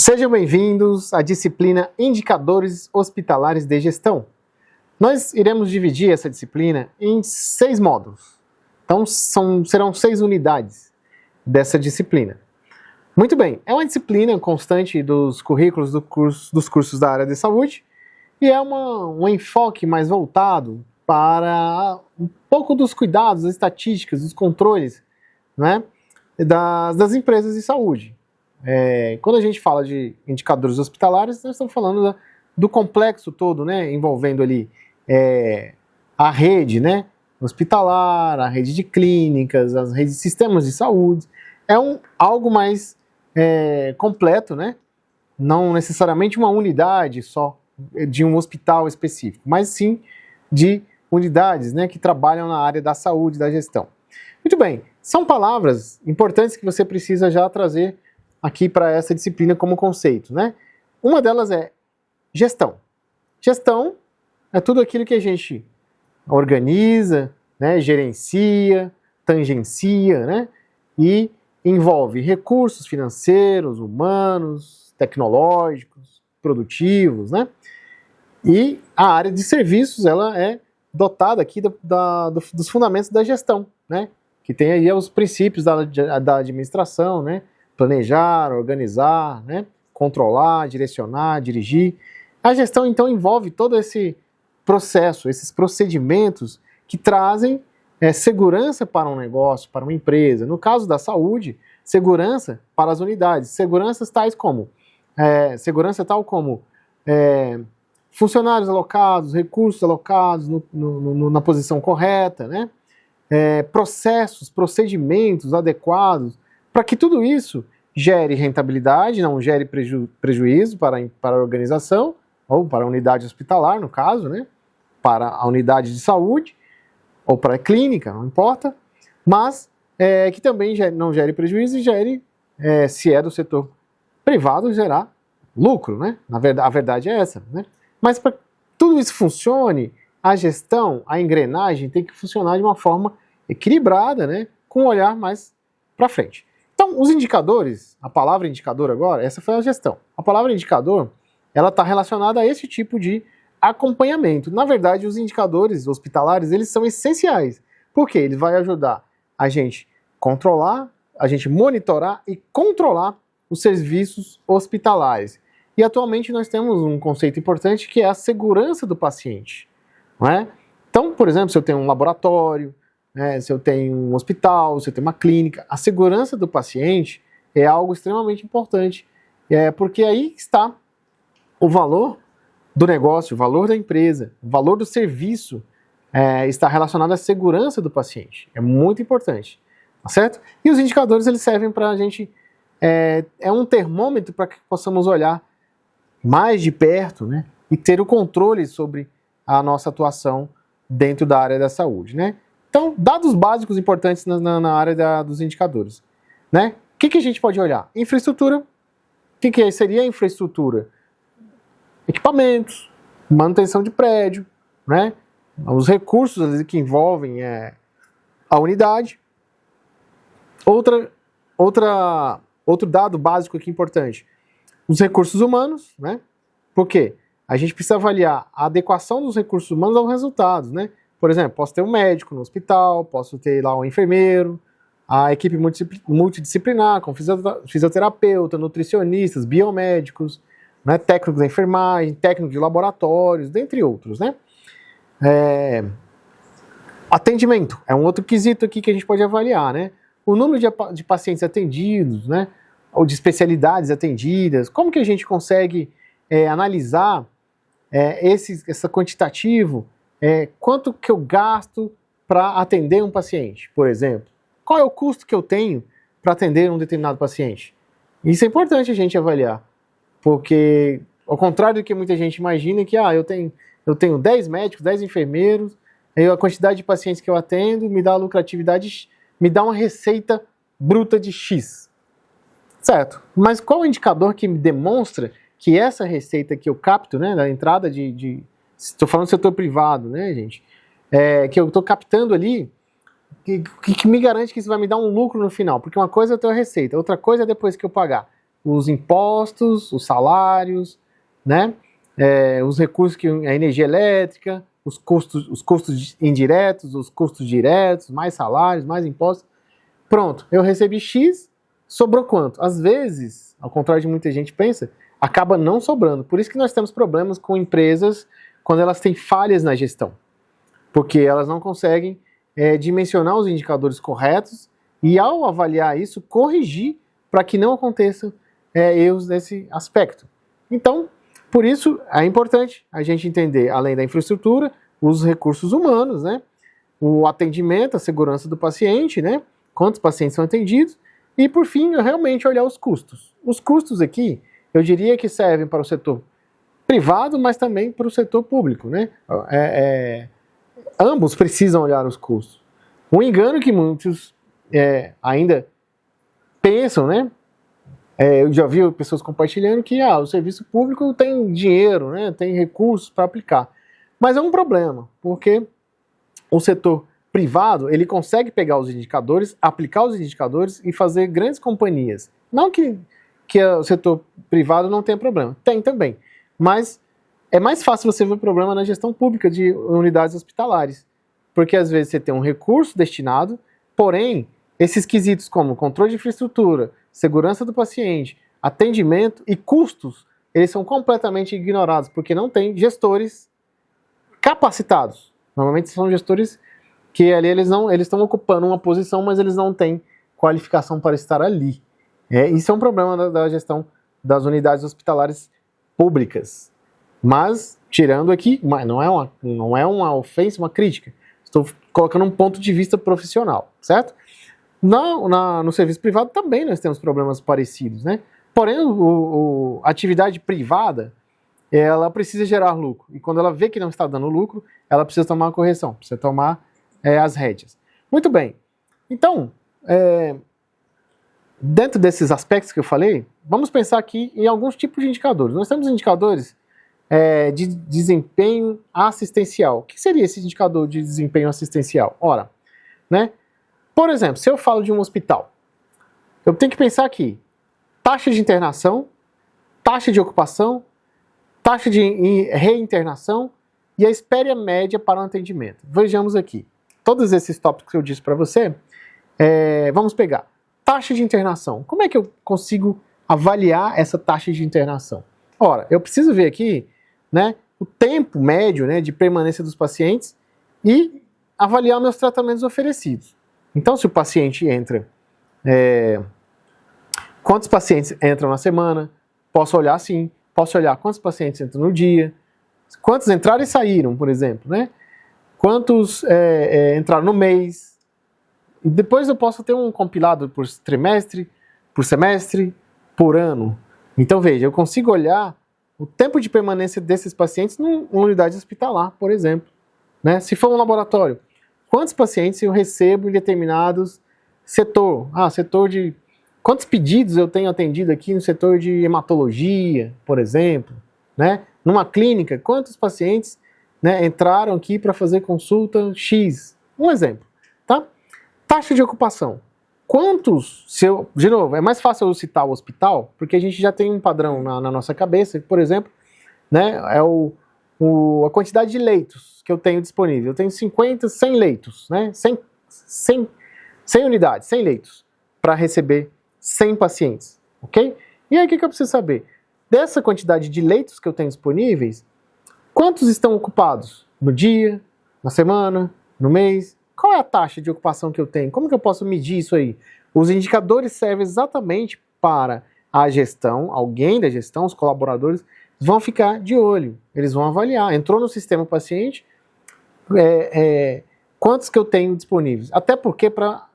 Sejam bem-vindos à disciplina Indicadores Hospitalares de Gestão. Nós iremos dividir essa disciplina em 6 módulos. Então, serão 6 unidades dessa disciplina. Muito bem, é uma disciplina constante dos currículos dos cursos da área de saúde e é um enfoque mais voltado para um pouco dos cuidados, das estatísticas, dos controles, né, das empresas de saúde. Quando a gente fala de indicadores hospitalares, nós estamos falando do complexo todo, né, envolvendo ali a rede, né, hospitalar, a rede de clínicas, as redes de sistemas de saúde. É algo mais completo, né, não necessariamente uma unidade só de um hospital específico, mas sim de unidades, né, que trabalham na área da saúde, da gestão. Muito bem, são palavras importantes que você precisa já trazer aqui para essa disciplina como conceito, né? Uma delas é gestão. Gestão é tudo aquilo que a gente organiza, né, gerencia, tangencia, né, e envolve recursos financeiros, humanos, tecnológicos, produtivos, né? E a área de serviços, ela é dotada aqui dos fundamentos da gestão, né? Que tem aí os princípios da administração, né? Planejar, organizar, né? Controlar, direcionar, dirigir. A gestão, então, envolve todo esse processo, esses procedimentos que trazem segurança para um negócio, para uma empresa. No caso da saúde, segurança para as unidades. Segurança tal como funcionários alocados, recursos alocados na posição correta, né? Processos, procedimentos adequados, para que tudo isso gere rentabilidade, não gere prejuízo para a organização, ou para a unidade hospitalar, no caso, né? Para a unidade de saúde, ou para a clínica, não importa, mas que também não gere prejuízo e gere, se é do setor privado, gerar lucro, né? A verdade é essa, né? Mas para que tudo isso funcione, a gestão, a engrenagem tem que funcionar de uma forma equilibrada, né? Com um olhar mais para frente. Então, os indicadores, a palavra indicador agora, essa foi a gestão. A palavra indicador, ela está relacionada a esse tipo de acompanhamento. Na verdade, os indicadores hospitalares, eles são essenciais. Por quê? Ele vai ajudar a gente controlar, a gente monitorar e controlar os serviços hospitalares. E atualmente nós temos um conceito importante que é a segurança do paciente, não é? Então, por exemplo, se eu tenho um laboratório, se eu tenho um hospital, se eu tenho uma clínica, a segurança do paciente é algo extremamente importante, porque aí está o valor do negócio, o valor da empresa, o valor do serviço está relacionado à segurança do paciente. É muito importante, tá certo? E os indicadores, eles servem para a gente, é um termômetro para que possamos olhar mais de perto, né, e ter o controle sobre a nossa atuação dentro da área da saúde, né? Então, dados básicos importantes na área dos indicadores, né? O que a gente pode olhar? Infraestrutura. O que seria a infraestrutura? Equipamentos, manutenção de prédio, né? Os recursos que envolvem a unidade. Outro dado básico aqui importante, os recursos humanos, né? Por quê? A gente precisa avaliar a adequação dos recursos humanos aos resultados, né? Por exemplo, posso ter um médico no hospital, posso ter lá um enfermeiro, a equipe multidisciplinar, com fisioterapeuta, nutricionistas, biomédicos, né, técnicos da enfermagem, técnicos de laboratórios, dentre outros, né? Atendimento é um outro quesito aqui que a gente pode avaliar, né? O número de pacientes atendidos, né? Ou de especialidades atendidas, como que a gente consegue analisar esse quantitativo, quanto que eu gasto para atender um paciente, por exemplo. Qual é o custo que eu tenho para atender um determinado paciente? Isso é importante a gente avaliar, porque, ao contrário do que muita gente imagina, que eu tenho 10 médicos, 10 enfermeiros, a quantidade de pacientes que eu atendo me dá lucratividade, me dá uma receita bruta de X. Certo, mas qual o indicador que me demonstra que essa receita que eu capto, né, da entrada estou falando do setor privado, né, gente, que eu estou captando ali, que me garante que isso vai me dar um lucro no final? Porque uma coisa é a tua receita, outra coisa é depois que eu pagar. os impostos, os salários, né? Os recursos, a energia elétrica, os custos indiretos, os custos diretos, mais salários, mais impostos. Pronto, eu recebi X, sobrou quanto? Às vezes, ao contrário de muita gente pensa, acaba não sobrando. Por isso que nós temos problemas com empresas quando elas têm falhas na gestão. Porque elas não conseguem dimensionar os indicadores corretos e, ao avaliar isso, corrigir para que não aconteçam erros nesse aspecto. Então, por isso, é importante a gente entender, além da infraestrutura, os recursos humanos, né? O atendimento, a segurança do paciente, né? Quantos pacientes são atendidos e, por fim, realmente olhar os custos. Os custos aqui, eu diria que servem para o setor privado, mas também para o setor público, né? Ambos precisam olhar os custos. Um engano que muitos ainda pensam, né? Eu já vi pessoas compartilhando que o serviço público tem dinheiro, né? Tem recursos para aplicar. Mas é um problema, porque o setor privado, ele consegue pegar os indicadores, aplicar os indicadores e fazer grandes companhias. Não que o setor privado não tenha problema, tem também. Mas é mais fácil você ver problema na gestão pública de unidades hospitalares. Porque às vezes você tem um recurso destinado, porém, esses quesitos como controle de infraestrutura, segurança do paciente, atendimento e custos, eles são completamente ignorados, porque não tem gestores capacitados. Normalmente são gestores que ali eles estão ocupando uma posição, mas eles não têm qualificação para estar ali. Isso é um problema da gestão das unidades hospitalares públicas. Mas, tirando aqui, não é uma ofensa, uma crítica. Estou colocando um ponto de vista profissional, certo? No serviço privado também nós temos problemas parecidos, né? Porém, a atividade privada, ela precisa gerar lucro. E quando ela vê que não está dando lucro, ela precisa tomar uma correção, precisa tomar as rédeas. Muito bem. Então, dentro desses aspectos que eu falei, vamos pensar aqui em alguns tipos de indicadores. Nós temos indicadores de desempenho assistencial. O que seria esse indicador de desempenho assistencial? Ora, né? Por exemplo, se eu falo de um hospital, eu tenho que pensar aqui, taxa de internação, taxa de ocupação, taxa de reinternação e a espera média para o atendimento. Vejamos aqui. Todos esses tópicos que eu disse para você, vamos pegar. Taxa de internação. Como é que eu consigo avaliar essa taxa de internação? Ora, eu preciso ver aqui, né, o tempo médio, né, de permanência dos pacientes e avaliar meus tratamentos oferecidos. Então, se o paciente entra, quantos pacientes entram na semana, posso olhar assim, posso olhar quantos pacientes entram no dia, quantos entraram e saíram, por exemplo, né? Quantos entraram no mês. E depois eu posso ter um compilado por trimestre, por semestre, por ano. Então, veja, eu consigo olhar o tempo de permanência desses pacientes numa unidade hospitalar, por exemplo. Né? Se for um laboratório, quantos pacientes eu recebo em determinados setor? Setor de... Quantos pedidos eu tenho atendido aqui no setor de hematologia, por exemplo? Né? Numa clínica, quantos pacientes, né, entraram aqui para fazer consulta X? Um exemplo. Tá? Taxa de ocupação. Quantos, de novo, é mais fácil eu citar o hospital, porque a gente já tem um padrão na nossa cabeça, por exemplo, né, a quantidade de leitos que eu tenho disponível. Eu tenho 50, 100 leitos, né, 100 unidades, 100 leitos, para receber 100 pacientes, ok? E aí o que eu preciso saber? Dessa quantidade de leitos que eu tenho disponíveis, quantos estão ocupados no dia, na semana, no mês? Qual é a taxa de ocupação que eu tenho? Como que eu posso medir isso aí? Os indicadores servem exatamente para a gestão, alguém da gestão, os colaboradores, vão ficar de olho, eles vão avaliar. Entrou no sistema paciente, quantos que eu tenho disponíveis? Até porque para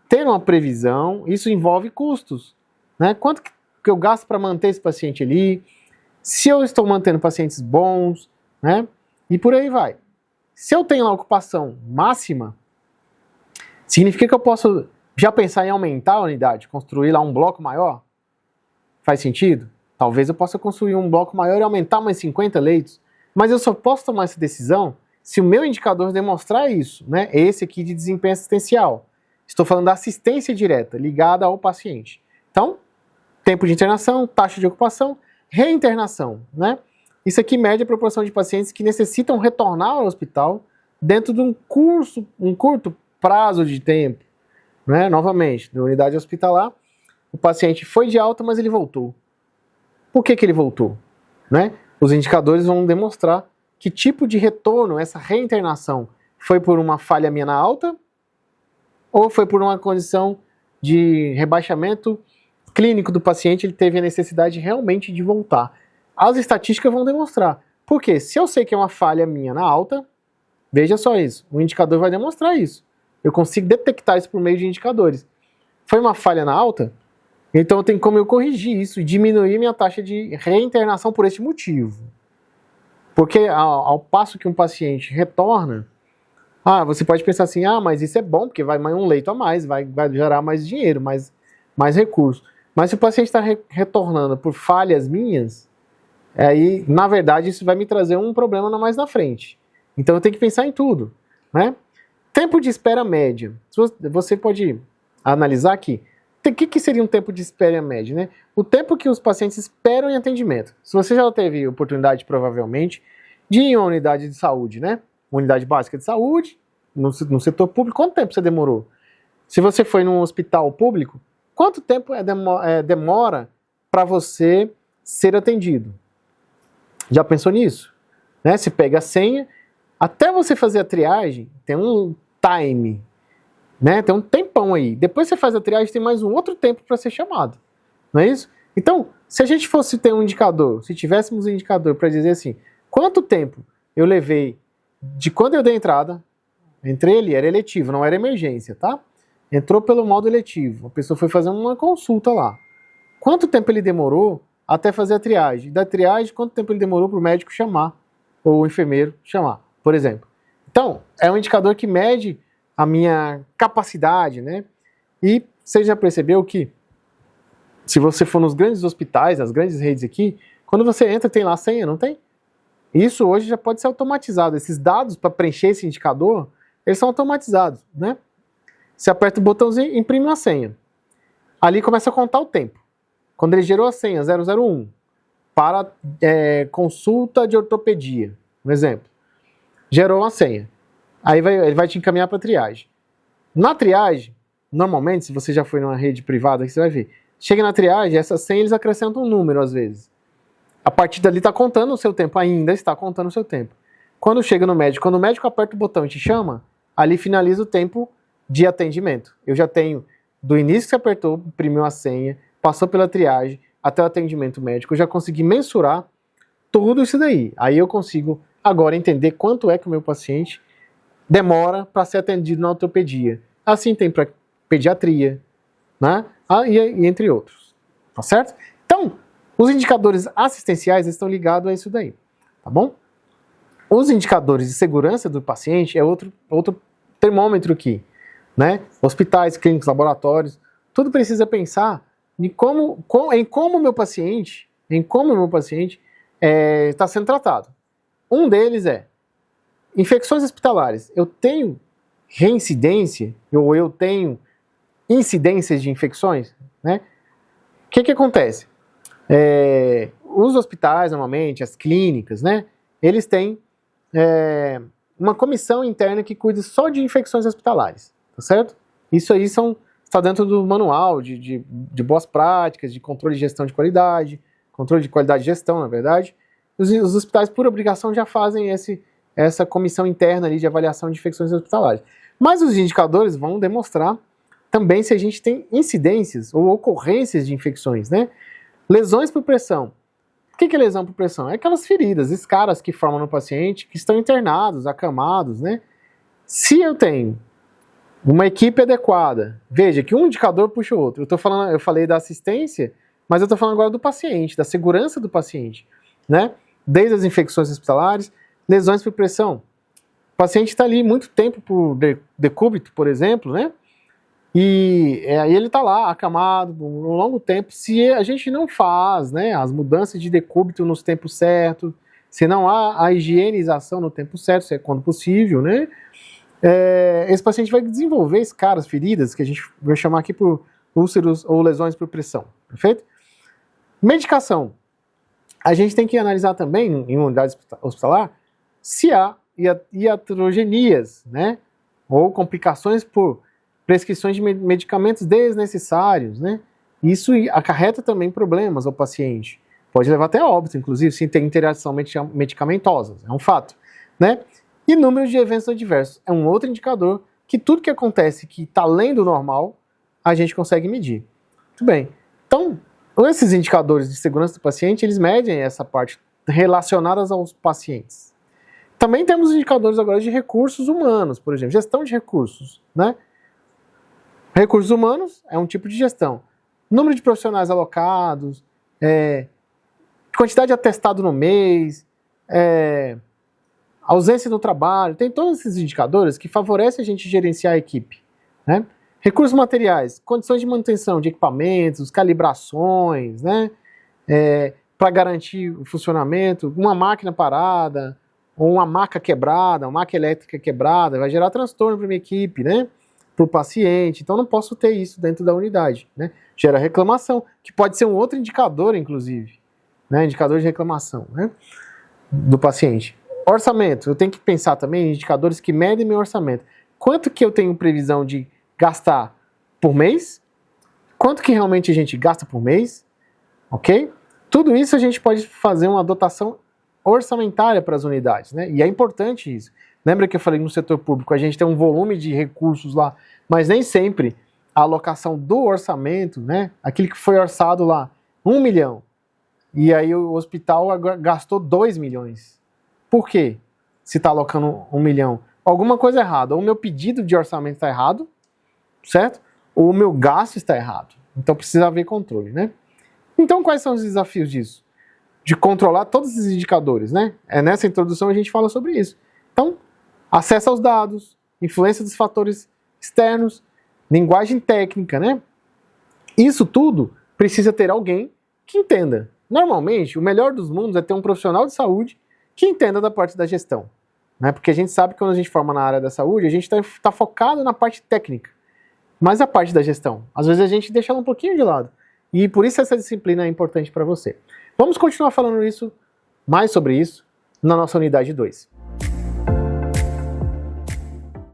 ter uma previsão, isso envolve custos. Né? Quanto que eu gasto para manter esse paciente ali? Se eu estou mantendo pacientes bons, né? E por aí vai. Se eu tenho uma ocupação máxima, significa que eu posso já pensar em aumentar a unidade, construir lá um bloco maior? Faz sentido? Talvez eu possa construir um bloco maior e aumentar mais 50 leitos, mas eu só posso tomar essa decisão se o meu indicador demonstrar isso, né? Esse aqui de desempenho assistencial. Estou falando da assistência direta, ligada ao paciente. Então, tempo de internação, taxa de ocupação, reinternação, né? Isso aqui mede a proporção de pacientes que necessitam retornar ao hospital dentro de um curto prazo de tempo, né? Novamente, na unidade hospitalar, o paciente foi de alta, mas ele voltou. Por que ele voltou? Né? Os indicadores vão demonstrar que tipo de retorno, essa reinternação, foi por uma falha minha na alta ou foi por uma condição de rebaixamento clínico do paciente, ele teve a necessidade realmente de voltar. As estatísticas vão demonstrar. Por quê? Se eu sei que é uma falha minha na alta, veja só isso, o indicador vai demonstrar isso. Eu consigo detectar isso por meio de indicadores. Foi uma falha na alta? Então tem como eu corrigir isso e diminuir minha taxa de reinternação por esse motivo. Porque ao passo que um paciente retorna, você pode pensar assim, mas isso é bom, porque vai mais um leito a mais, vai gerar mais dinheiro, mais recursos. Mas se o paciente está retornando por falhas minhas, aí, na verdade, isso vai me trazer um problema mais na frente. Então eu tenho que pensar em tudo, né? Tempo de espera média. Você pode analisar aqui. O que seria um tempo de espera média, né? O tempo que os pacientes esperam em atendimento. Se você já teve oportunidade, provavelmente, de ir em uma unidade de saúde, né? Uma unidade básica de saúde, no setor público, quanto tempo você demorou? Se você foi num hospital público, quanto tempo demora para você ser atendido? Já pensou nisso? Né? Você pega a senha, até você fazer a triagem, tem um time, né? Tem um tempão aí. Depois você faz a triagem, tem mais um outro tempo para ser chamado. Não é isso? Então, se a gente fosse ter um indicador, se tivéssemos um indicador para dizer assim, quanto tempo eu levei de quando eu dei a entrada, entrei ali, era eletivo, não era emergência, tá? Entrou pelo modo eletivo, a pessoa foi fazer uma consulta lá. Quanto tempo ele demorou até fazer a triagem? Da triagem, quanto tempo ele demorou para o médico chamar, ou o enfermeiro chamar, por exemplo. Então, é um indicador que mede a minha capacidade, né? E você já percebeu que, se você for nos grandes hospitais, nas grandes redes aqui, quando você entra tem lá a senha, não tem? Isso hoje já pode ser automatizado. Esses dados para preencher esse indicador, eles são automatizados, né? Você aperta o botãozinho, imprime uma senha. Ali começa a contar o tempo. Quando ele gerou a senha 001 para consulta de ortopedia, um exemplo, gerou uma senha. Aí ele vai te encaminhar para a triagem. Na triagem, normalmente, se você já foi numa rede privada, você vai ver. Chega na triagem, essa senha eles acrescentam um número às vezes. A partir dali está contando o seu tempo, ainda está contando o seu tempo. Quando chega no médico, quando o médico aperta o botão e te chama, ali finaliza o tempo de atendimento. Eu já tenho, do início que você apertou, imprimiu a senha, passou pela triagem, até o atendimento médico, eu já consegui mensurar tudo isso daí. Aí eu consigo agora entender quanto é que o meu paciente demora para ser atendido na ortopedia. Assim tem para pediatria, né? E entre outros. Tá certo? Então, os indicadores assistenciais estão ligados a isso daí. Tá bom? Os indicadores de segurança do paciente é outro termômetro aqui, né? Hospitais, clínicos, laboratórios, tudo precisa pensar em como o meu paciente está sendo tratado. Um deles é infecções hospitalares. Eu tenho reincidência, ou eu tenho incidências de infecções, né? O que acontece? Os hospitais, normalmente, as clínicas, né? Eles têm uma comissão interna que cuida só de infecções hospitalares, tá certo? Isso aí está dentro do manual de boas práticas, de controle de gestão de qualidade, controle de qualidade de gestão, na verdade. Os hospitais, por obrigação, já fazem essa comissão interna ali de avaliação de infecções hospitalares. Mas os indicadores vão demonstrar também se a gente tem incidências ou ocorrências de infecções, né? Lesões por pressão. O que é lesão por pressão? É aquelas feridas, escaras que formam no paciente, que estão internados, acamados, né? Se eu tenho uma equipe adequada, veja que um indicador puxa o outro. Eu falei da assistência, mas eu estou falando agora do paciente, da segurança do paciente, né? Desde as infecções hospitalares, lesões por pressão. O paciente está ali muito tempo por decúbito, por exemplo, né? E aí ele está lá, acamado, por um longo tempo. Se a gente não faz, né, as mudanças de decúbito nos tempos certos, se não há a higienização no tempo certo, se é quando possível, né? Esse paciente vai desenvolver escaras, feridas, que a gente vai chamar aqui por úlceros ou lesões por pressão, perfeito? Medicação. A gente tem que analisar também, em uma unidade hospitalar, se há iatrogenias, né? Ou complicações por prescrições de medicamentos desnecessários, né? Isso acarreta também problemas ao paciente. Pode levar até a óbito, inclusive, sem ter interação medicamentosa, é um fato, né? E número de eventos adversos é um outro indicador que tudo que acontece que está além do normal, a gente consegue medir. Muito bem. Então, esses indicadores de segurança do paciente, eles medem essa parte relacionadas aos pacientes. Também temos indicadores agora de recursos humanos, por exemplo, gestão de recursos, né? Recursos humanos é um tipo de gestão. Número de profissionais alocados, quantidade de atestado no mês, ausência no trabalho, tem todos esses indicadores que favorecem a gente gerenciar a equipe, né? Recursos materiais, condições de manutenção de equipamentos, calibrações, né? Para garantir o funcionamento, uma máquina parada, ou uma maca quebrada, uma maca elétrica quebrada, vai gerar transtorno para minha equipe, né? Para o paciente, então não posso ter isso dentro da unidade, né? Gera reclamação, que pode ser um outro indicador, inclusive, né? Indicador de reclamação, né? Do paciente. Orçamento, eu tenho que pensar também em indicadores que medem meu orçamento. Quanto que eu tenho previsão de gastar por mês? Quanto que realmente a gente gasta por mês? Ok? Tudo isso a gente pode fazer uma dotação orçamentária para as unidades, né? E é importante isso. Lembra que eu falei no setor público, a gente tem um volume de recursos lá, mas nem sempre a alocação do orçamento, né? Aquilo que foi orçado lá, 1 milhão, e aí o hospital gastou 2 milhões. Por quê? Se está alocando 1 milhão. Alguma coisa errada. Ou o meu pedido de orçamento está errado, certo? Ou o meu gasto está errado. Então precisa haver controle, né? Então quais são os desafios disso? De controlar todos esses indicadores, né? Nessa introdução a gente fala sobre isso. Então, acesso aos dados, influência dos fatores externos, linguagem técnica, né? Isso tudo precisa ter alguém que entenda. Normalmente, o melhor dos mundos é ter um profissional de saúde que entenda da parte da gestão, né? Porque a gente sabe que quando a gente forma na área da saúde, a gente está focado na parte técnica, mas a parte da gestão, às vezes a gente deixa ela um pouquinho de lado. E por isso essa disciplina é importante para você. Vamos continuar falando mais sobre isso na nossa unidade 2.